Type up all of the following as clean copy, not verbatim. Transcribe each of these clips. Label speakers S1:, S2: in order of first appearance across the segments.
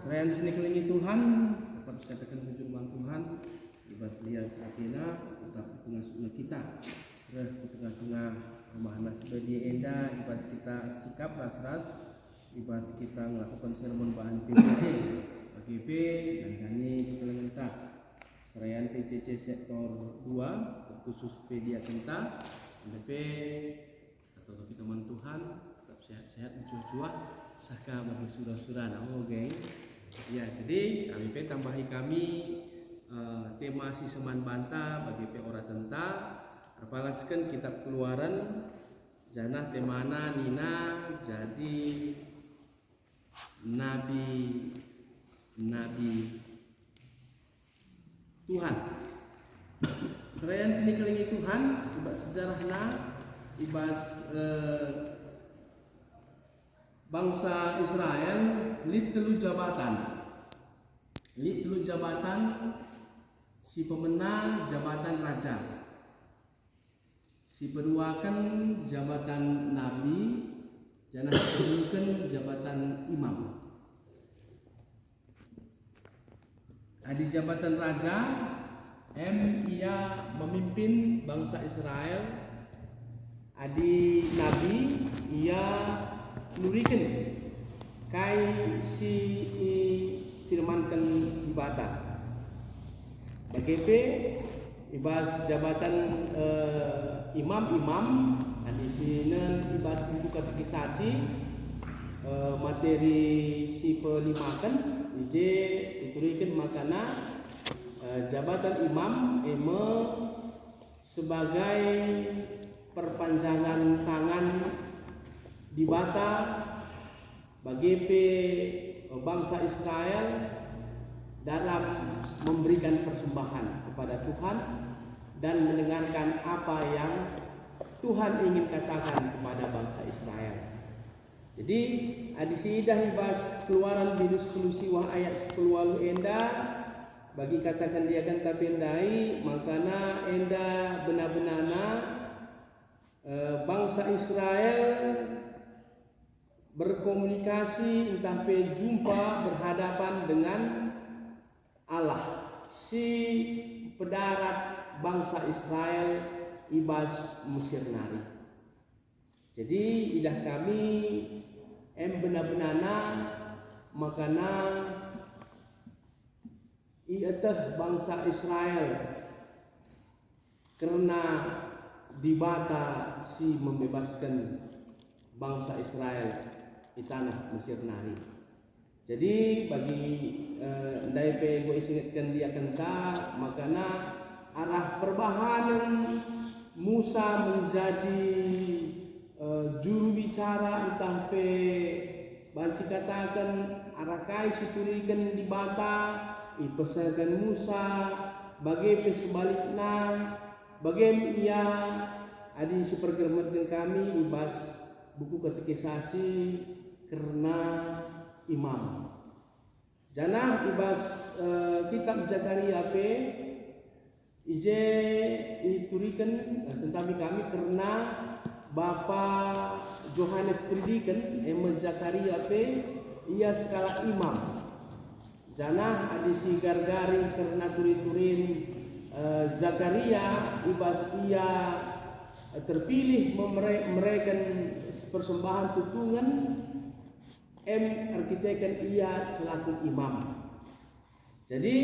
S1: Selain sini kelingi Tuhan, dapat dikatakan wujud Tuhan, ibas lias atina, tetap tengah-tengah kita. Terus di tengah-tengah rumah sebagai enda, ibas kita sikap ras-ras, ibas kita melakukan sermon bahan PCC, PGP, dan nyanyi kita. Selain PCC sektor 2, khusus media tentang MDP atau kita Tuhan, tetap sehat-sehat, mencuah-cuah. Saka bagi surah-surah nama geng. Ya, jadi kami tambahi tema si seman banta bagi ora tenta apalaskan kitab Keluaran janah temana nina jadi nabi Tuhan. Selain sini kelingi Tuhan, ibas sejarahna ibas bangsa Israel lid telu jabatan si pemenang jabatan raja, si peduakan jabatan nabi, jangan kedudukan jabatan imam. Di jabatan raja ia memimpin bangsa Israel. Adi nabi ia nurikan kai si firmankan ibadah. BGP ibas jabatan imam di sini ibas buku katekisasi materi si pelimakan diturikan makana jabatan imam sebagai perpanjangan tangan di bata bagi bangsa Israel dalam memberikan persembahan kepada Tuhan dan mendengarkan apa yang Tuhan ingin katakan kepada bangsa Israel. Jadi adisi idah ibas Keluaran binus kulusiwah ayat 10 walu enda bagi katakan dia kan tapendai makana enda benar-benarna bangsa Israel berkomunikasi entah jumpa berhadapan dengan Allah si pedarat bangsa Israel ibas Mesir nari. Jadi idah kami benar-benarna makana iatah bangsa Israel karena dibata si membebaskan bangsa Israel di tanah Mesir nari. Jadi bagi daipe gue ingatkan dia kenta makana arah perbahanan Musa menjadi juru bicara entah pe banci katakan arah kai siturikan di bata ipesakan Musa bagi pe sebaliknya bagi ia adi sepergermatkan kami ibas buku katekisasi karena imam. Janah ibas kitab Zakaria pe ije iturikan sentapi kami karena Bapak Yohanes Predikan Zakaria pe ia skala imam. Janah adisi gargari karena turin Zakaria ibas ia terpilih memberikan persembahan tutungan arkitekan ia selaku imam. Jadi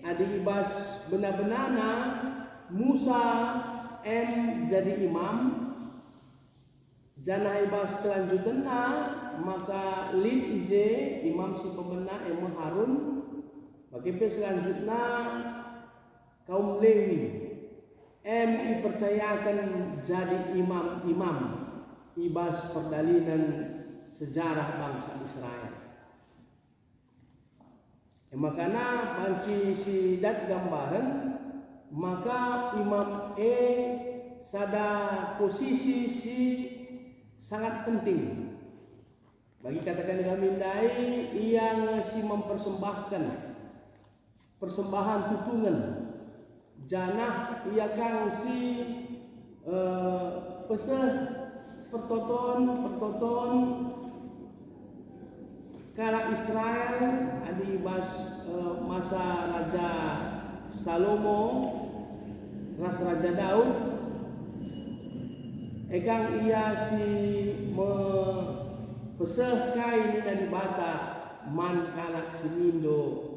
S1: adi ibas benar-benarna Musa jadi imam janah ibas kelanjutanna maka lin ije imam si pemena Harun bagi selanjutnya kaum Lewi dipercayakan jadi imam ibas perdalinan sejarah bangsa Israel. Makana panci si dat gambaran maka imam sada posisi si sangat penting bagi katakan kami dai yang si mempersembahkan persembahan tutungan janah ia kang si pertoton kala Israel adi ibas masa Raja Salomo, Raja Daud, ekang ia si peseh kain dari bata man kalak semindo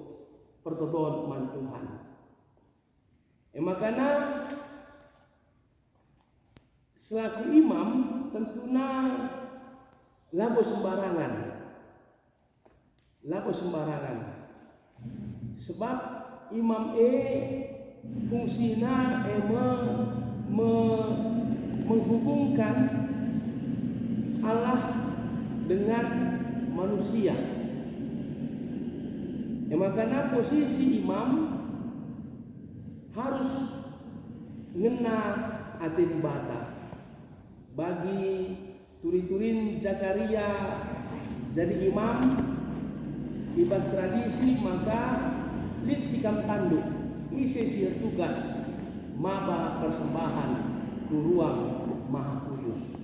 S1: pertoton man Tuhan. Makana selaku imam tentunya labo sembarangan. Sebab imam fungsina menghubungkan Allah dengan manusia. Makanya posisi imam harus ngena ati bata. Bagi turi-turin Zakaria jadi imam ibas tradisi, maka lit tikam tanduk isi sir tugas maba persembahan ke ruang Maha Kudus.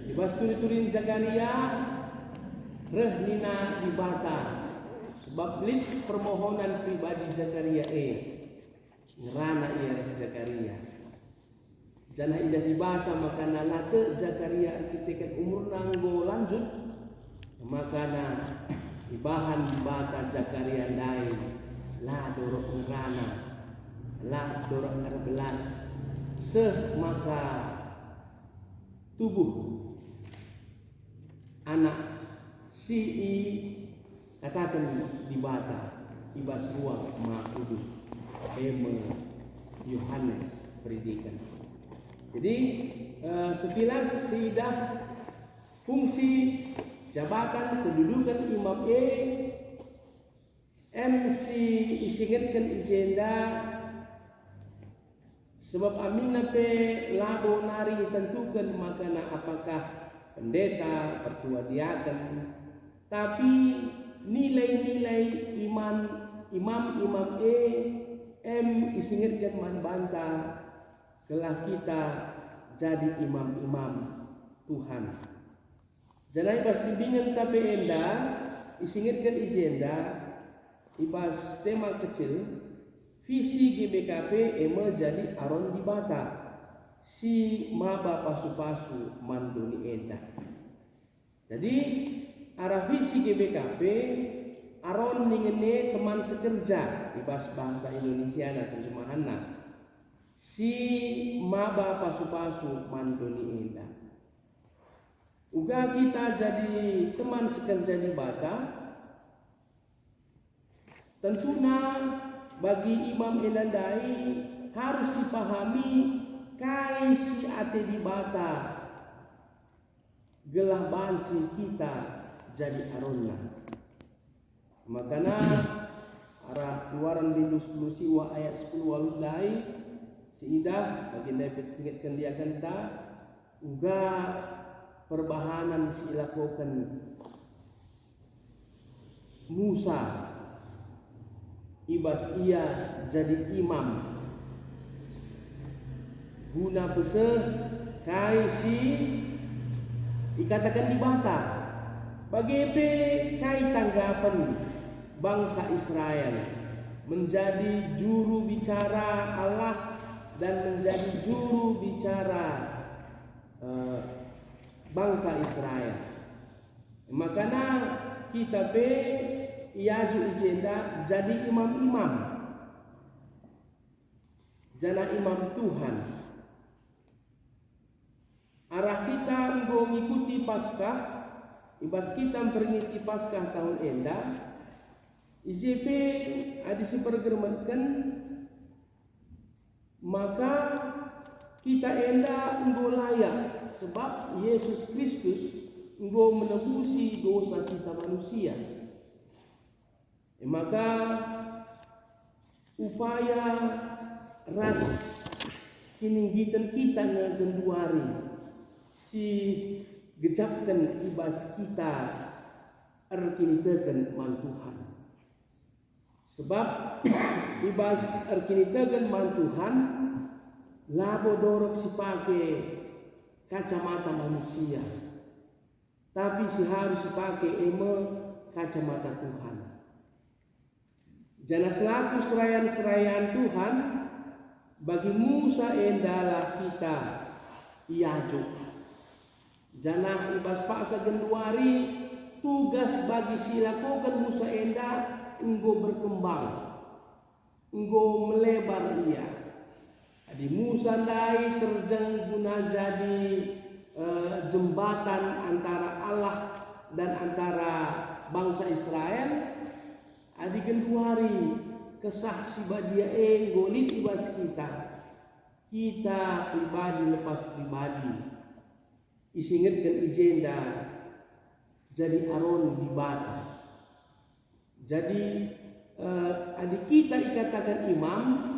S1: Ibas turi-turin Zakaria rehnina ibata, sebab lit permohonan pribadi Zakaria ngerana ia Zakaria. Jana indah dibaca makana nate Zakaria arkitek umur nanggo lanjut, makana ibahan dibaca Zakaria dai la dorok ngerana la dorok 14 seh maka tubuh anak si katakan dibaca ibas ruang Maha Kudus Yohanes predikan. Jadi sekilas sidah fungsi jabatan kedudukan imam MC isingatkan agenda, sebab aminna pe labo nari tentukan makana apakah pendeta pertua diaken, tapi nilai-nilai imam isingatkan man banta kelah kita jadi imam-imam Tuhan. Jangan pas dibingan tapi enda isingatkan agenda ibas tema kecil visi GBKP jadi aron di bata si maba pasu-pasu mandoni enda. Jadi arah visi GBKP aron ningene teman sekerja ibas bahasa Indonesia dan terjemahanna si maba pasu-pasu mandoni enda. Uga kita jadi teman sekerja di bata, tentunya bagi imam elandai harus dipahami kai si ate di bata gelah banci kita jadi aronna. Makanya arah keluaran Bindus 10 siwa ayat 10 waludai si idah baginda ingatkan dia kenta uga perbahanan si lakukan Musa ibas ia jadi imam guna besar kai si dikatakan di bata bagi kai tanggapan bangsa Israel menjadi juru bicara Allah dan menjadi juru bicara bangsa Israel. Makanya kita iaju agenda jadi imam-imam, jana imam Tuhan. Arah kita mengikuti Paskah, ibas kita memperingati Paskah tahun enda. IJP ada sepergermatkan, maka kita enda layak sebab Yesus Kristus menebusi dosa kita manusia. Maka upaya ras kininggitan kita nga genduari si gejapkan ibas kita erkinitekan man Tuhan. Sebab ibas erkinitekan man Tuhan labo dorok si pake kacamata manusia, tapi si harus dipakai kacamata Tuhan. Jana selaku serayan Tuhan, bagi Musa endalah kita iajo. Jana ibas paksa genduari, tugas bagi silakokan Musa enda enggo berkembang, enggo melebar ia. Adi Musa ndai terjang guna jadi jembatan antara Allah dan antara bangsa Israel. Adi genduari kesaksi badia golit ibas kita pribadi lepas pribadi isingetkan ijenda jadi aron di bata. Jadi adik kita ikatakan imam,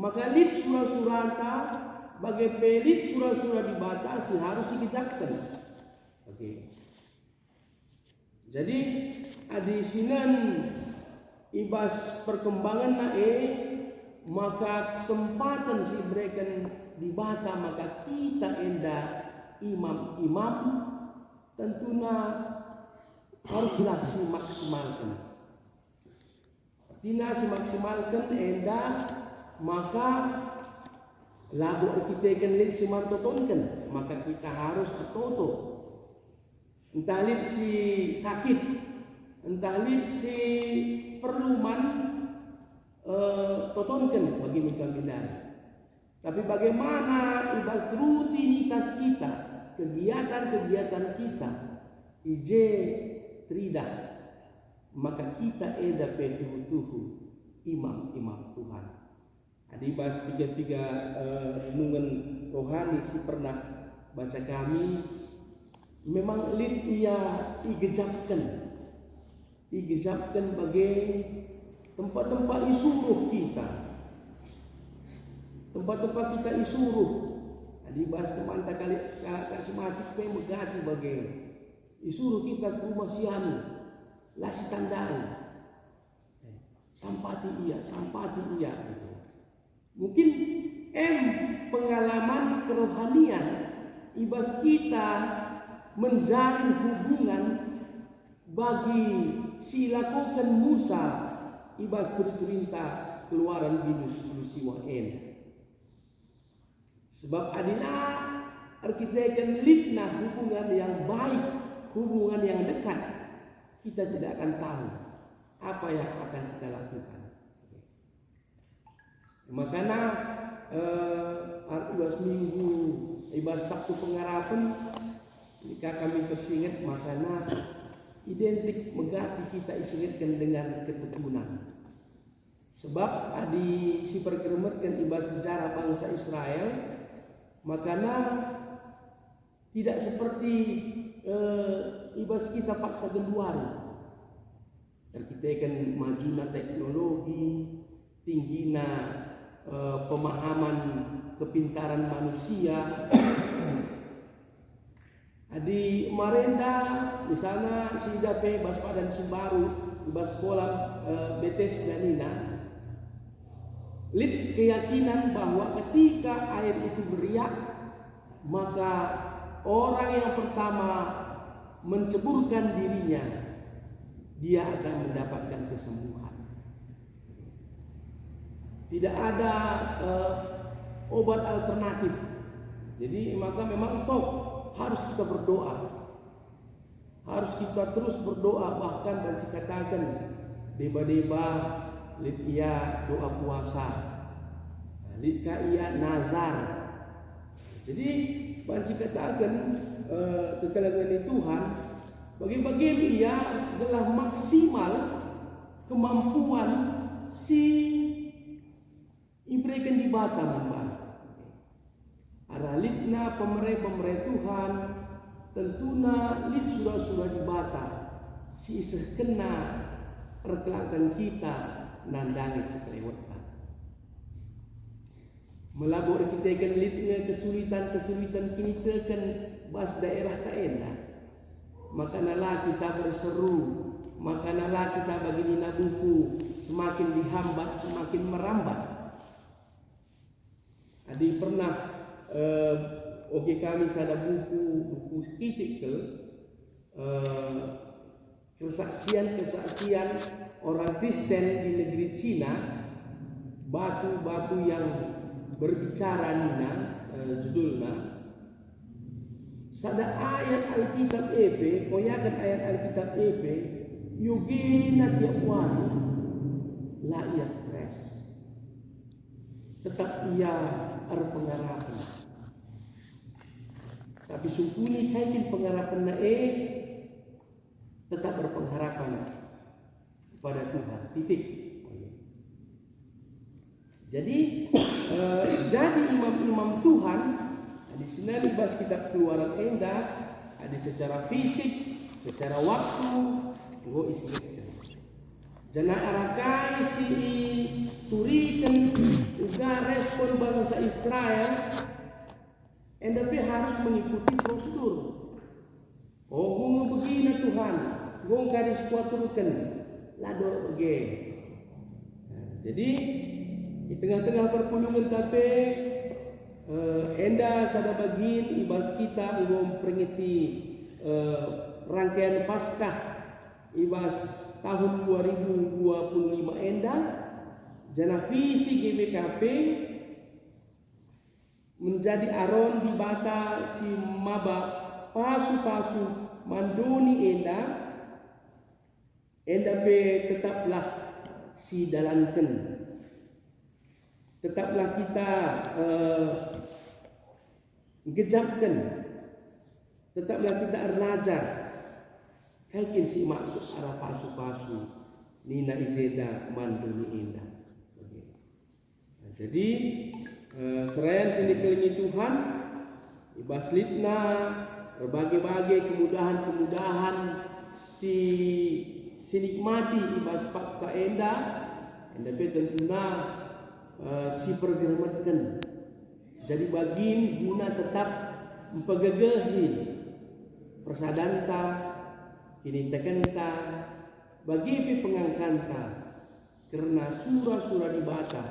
S1: maka lip surah-surata bagai pelit surah-surah di bata harus dikejakkan. Oke. Jadi adik sinan ibas perkembangan maka kesempatan si berikan di bata, maka kita enda imam-imam tentunya haruslah maksimalkan. Artinya maksimalkan enda maka lagu kita kan lihat si mantotonkan, maka kita harus toto. Entah lihat si sakit, entah lihat si perluman totonkan bagi kami. Tapi bagaimana ibas rutinitas kita, kegiatan-kegiatan kita ije tridah, maka kita eda petuhu imam-imam Tuhan. Adi bahas tiga renungan rohani si pernah baca kami, memang lid ia igejapkan bagi tempat-tempat isuruh kita, tempat-tempat kita isuruh. Adi bahas teman tak kali karismatik pe megati bagi isuruh kita ke rumah sianu, lasi tandaan, sampati iya gitu. Mungkin pengalaman kerohanian ibas kita menjalin hubungan bagi silakokan Musa ibas turut-turintah keluaran binus siwa sebab adalah arkitekkan litna hubungan yang baik, hubungan yang dekat, kita tidak akan tahu apa yang akan kita lakukan. Makanya ibas minggu, ibas Sabtu pengharapan, jika kami tersingat, makanya identik megati kita isingatkan dengan ketekunan. Sebab adi si perkeremetkan ibas sejarah bangsa Israel, makanya tidak seperti ibas kita paksa genduari. Kita kan majunya teknologi, tingginya pemahaman kepintaran manusia. Adi marenda misalnya si dape bas padan si baru bas sekolah betes danina. Lid keyakinan bahwa ketika air itu beriak, maka orang yang pertama menceburkan dirinya, dia akan mendapatkan kesembuhan. Tidak ada obat alternatif. Jadi maka memang harus kita berdoa. Harus kita terus berdoa, bahkan dan dikatakan deba-deba lid ia doa puasa, lid ia nazar. Jadi banci katakan kekalangan Tuhan bagi-bagi ia adalah maksimal kemampuan si ibrekan di Batam. Aralitna pemerintah Tuhan tentunya lid surah-surah di Batam si sekena perkelangkan kita nandani sekelewatan. Melabur kita kan lidnya kesulitan kita kan bahas daerah tak enak. Maka nalah kita berseru, maka nalah kita bagi nina buku semakin dihambat semakin merambat. Adi pernah kami sada buku kritikal kesaksian orang Kristen di negeri Cina, batu-batu yang berbicara nina, judulnya sada ayat Alkitab EP, koyakan ayat Alkitab EP, yugina tiap wari, la ia stres, tetap ia pengharapan. Tapi sungkuni kaitin pengharapan tetap berpengharapan kepada Tuhan. Titik. Jadi jadi imam-imam Tuhan di sini dibahas kitab Keluaran Endah, ada secara fisik, secara waktu, go isinya. Jana arakai si turikan uga respon bangsa Israel, tapi harus mengikuti prosedur. Oh, gue begini Tuhan, gue kadis kuaturkan, lador oke. Jadi di tengah-tengah perpulungan tapi Enda sada bagin ibas kita ingin peringati rangkaian Paskah ibas tahun 2025 Enda jana visi GBKP menjadi aron di bata si maba pasu-pasu mandoni Enda be tetaplah si dalankan. Tetaplah kita gejapkan, tetaplah kita ernajar. Kaikin si maksud arah pasu-pasu nina ijeda manduni indah. Nah, jadi serayan sini kelingi Tuhan, ibaslitna berbagai-bagai kemudahan-kemudahan si nikmati ibas paksa enda tentunya si pergeremetkan jadi bagin guna tetap mempegagahi persadanta kini tekenta bagi pengangkanta karena surah-surah dibata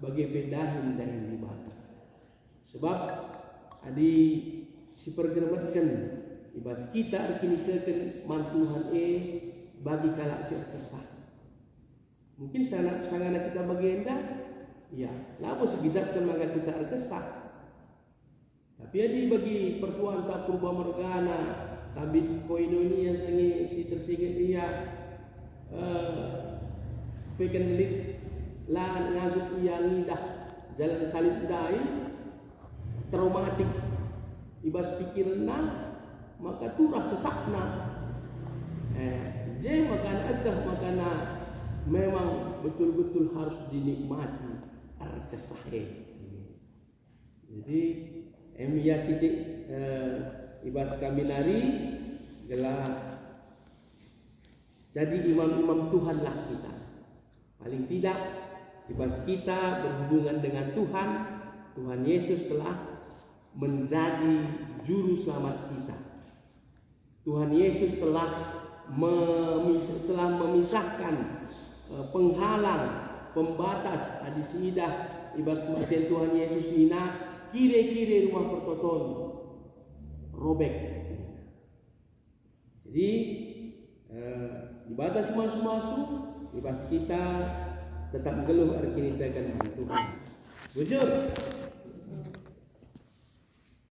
S1: bagi pedahin dahin dibata sebab adi si pergeremetkan ibas kita kini teken mantuhan bagi kalak si kesah mungkin sangat kita bagenda ya, lalu segijapkan maka kita kesah. Tapi adi bagi pertuan tak purba mergana, kabit koinoni yang sangi si tersingit dia, pekan lit lan ngasuk yang lidah jalan salib dai traumatik ibas pikiran maka turah sesakna. Jadi makan agah makana memang betul-betul harus dinikmati. Kesahe. Jadi emia sidik ibas kaminari gelah jadi imam-imam Tuhanlah kita. Paling tidak ibas kita berhubungan dengan Tuhan. Tuhan Yesus telah menjadi juru selamat kita. Tuhan Yesus telah memisahkan penghalang pembatas adi siidah ibas kematian Tuhan Yesus nina kire-kire rumah pertoton robek. Jadi dibatas masuk-masuk ibas kita tetap geluh arkinitakan Tuhan. Bujur